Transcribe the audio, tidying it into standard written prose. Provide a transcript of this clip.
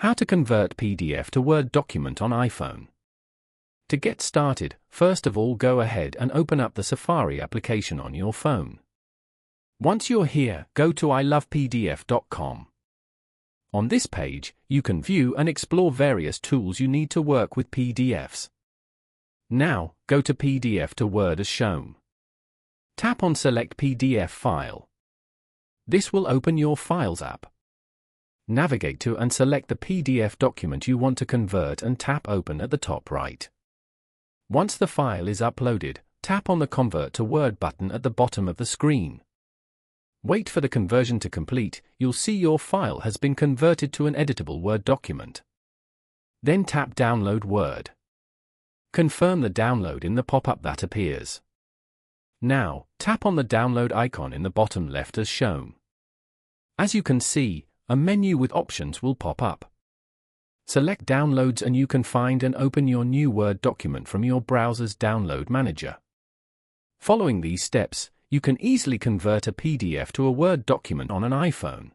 How to convert PDF to Word document on iPhone. To get started, first of all go ahead and open up the Safari application on your phone. Once you're here, go to ilovepdf.com. On this page, you can view and explore various tools you need to work with PDFs. Now, go to PDF to Word as shown. Tap on Select PDF File. This will open your Files app. Navigate to and select the PDF document you want to convert and tap Open at the top right. Once the file is uploaded, tap on the Convert to Word button at the bottom of the screen. Wait for the conversion to complete. You'll see your file has been converted to an editable Word document. Then tap Download Word. Confirm the download in the pop-up that appears. Now, tap on the download icon in the bottom left as shown. As you can see, a menu with options will pop up. Select Downloads and you can find and open your new Word document from your browser's download manager. Following these steps, you can easily convert a PDF to a Word document on an iPhone.